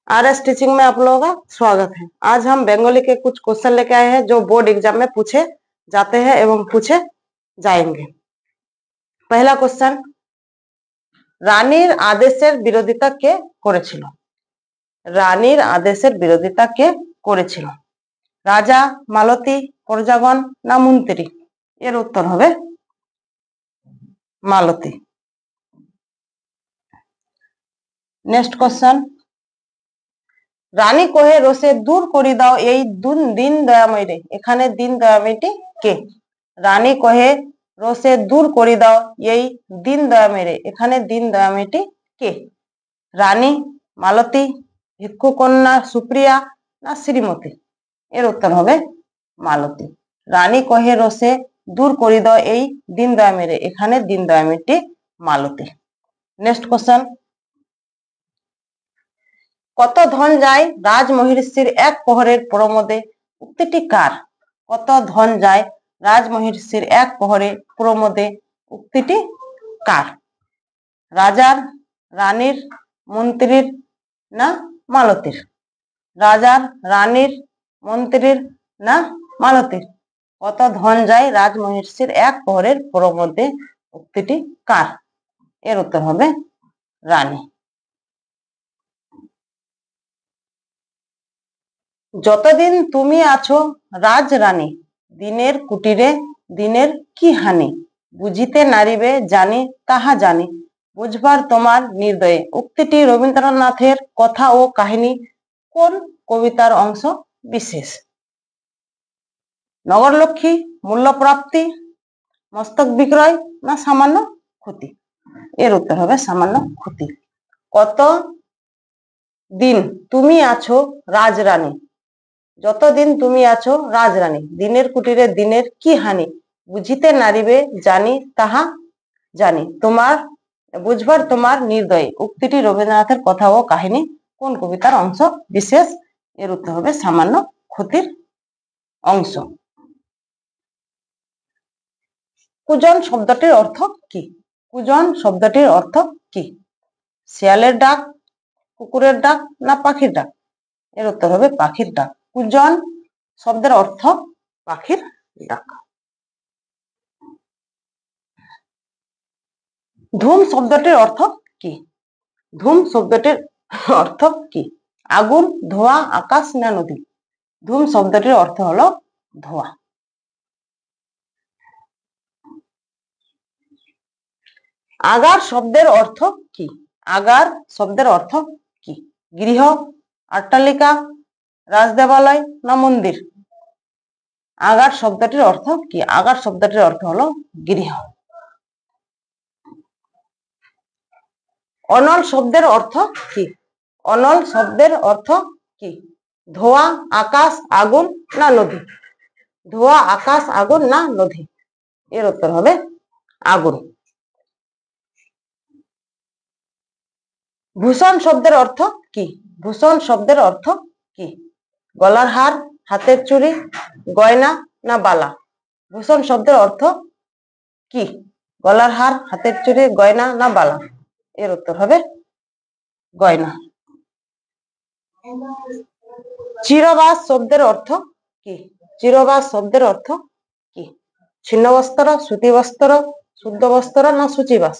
RS teaching में आप लोगों का स्वागत है। आज हम बंगाली के कुछ क्वेश्चन लेके आए हैं जो बोर्ड एग्जाम में पूछे जाते हैं एवं पूछे जाएंगे। पहला क्वेश्चन, রানীর আদেশের বিরোধিতা কে করেছিল? রানীর আদেশের বিরোধিতা কে করেছিল? রাজা, মালতী, প্রজাগণ না মন্ত্রী? এর উত্তর হবে মালতী। নেক্সট কোশ্চেন, রানী কহে রোষে দূর করে দাও এই দিন দয়াময়ীরে। এখানে দিন দয়াময়ীটি কে? রানী কহে রোষে দূর করে দাও এই দিন দয়াময়ীরে। এখানে দিন দয়াময়ীটি কে? রানী, মালতী, ভিক্ষুকন্যা সুপ্রিয়া না শ্রীমতী? এর উত্তর হবে মালতী। রানী কহে রোষে দূর করে দাও এই দিন দয়াময়ীরে। এখানে দিন দয়াময়ীটি মালতী। নেক্সট কোশ্চেন, কত ধন যায় রাজমহিষীর এক প্রহরের প্রমোদে? উক্তিটি কার? কত ধন যায় রাজমহিষীর এক প্রহরে প্রমোদে? উক্তিটি কার? রাজার, রানীর, মন্ত্রীর না মালতীর? রাজার, রানীর, মন্ত্রীর না মালতীর? কত ধন যায় রাজমহিষীর এক প্রহরের প্রমোদে? উক্তিটি কার? এর উত্তর হবে রানী। যতদিন তুমি আছো রাজরানী, দিনের কুটিরে দিনের কি হানি? বুঝিতে নারিবে জানি তাহা জানি, বুঝবার তোমার নির্দয়ে। উক্তিটি রবীন্দ্রনাথের কথা ও কাহিনী কোন কবিতার অংশ বিশেষ? নগরলক্ষ্মী, মূল্যপ্রাপ্তি, মস্তক বিক্রয় না সামান্য ক্ষতি? এর উত্তর হবে সামান্য ক্ষতি। কত দিন তুমি আছো রাজরানী, যতদিন তুমি আছো রাজরানী, দিনের কুটিরে দিনের কি হানি? বুঝিতে নারিবে জানি তাহা জানি, তোমার বুঝবার তোমার নির্দয়ে। উক্তিটি রবীন্দ্রনাথের কথা ও কাহিনী কোন কবিতার অংশ বিশেষ? এর উত্তর হবে সামান্য ক্ষতির অংশ। কুজন শব্দটির অর্থ কি? কুজন শব্দটির অর্থ কি? শিয়ালের ডাক, কুকুরের ডাক না পাখির ডাক? এর উত্তর হবে পাখির ডাক। কুজন শব্দের অর্থ পাখির ডাক। ধূম শব্দটির অর্থ কি? ধূম শব্দটির অর্থ কি? আগুন, ধোঁয়া, আকাশ না নদী? ধূম শব্দটির অর্থ হলো ধোঁয়া। আগার শব্দের অর্থ কি? আগার শব্দের অর্থ কি? গৃহ, অট্টালিকা, রাজদেবালয় না মন্দির? আগার শব্দটির অর্থ কি? আগার শব্দটির অর্থ হলো গৃহ। অনল শব্দের অর্থ কি? অনল শব্দের অর্থ কি? ধোঁয়া, আকাশ, আগুন না নদী? ধোঁয়া, আকাশ, আগুন না নদী? এর উত্তর হবে আগুন। ভূষণ শব্দের অর্থ কি? ভূষণ শব্দের অর্থ কি? গলার হার, হাতের চুড়ি, গয়না না বালা? ভূষণ শব্দের অর্থ কি? গলার হার, হাতের চুড়ি, গয়না না বালা? এর উত্তর হবে গয়না। চিরবাস শব্দের অর্থ কি? চিরবাস শব্দের অর্থ কি? ছিন্ন বস্ত্র, সুতি বস্ত্র, শুদ্ধ বস্ত্র না সূচিবাস?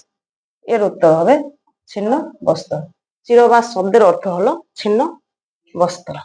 এর উত্তর হবে ছিন্ন বস্ত্র। চিরবাস শব্দের অর্থ হলো ছিন্ন বস্ত্র।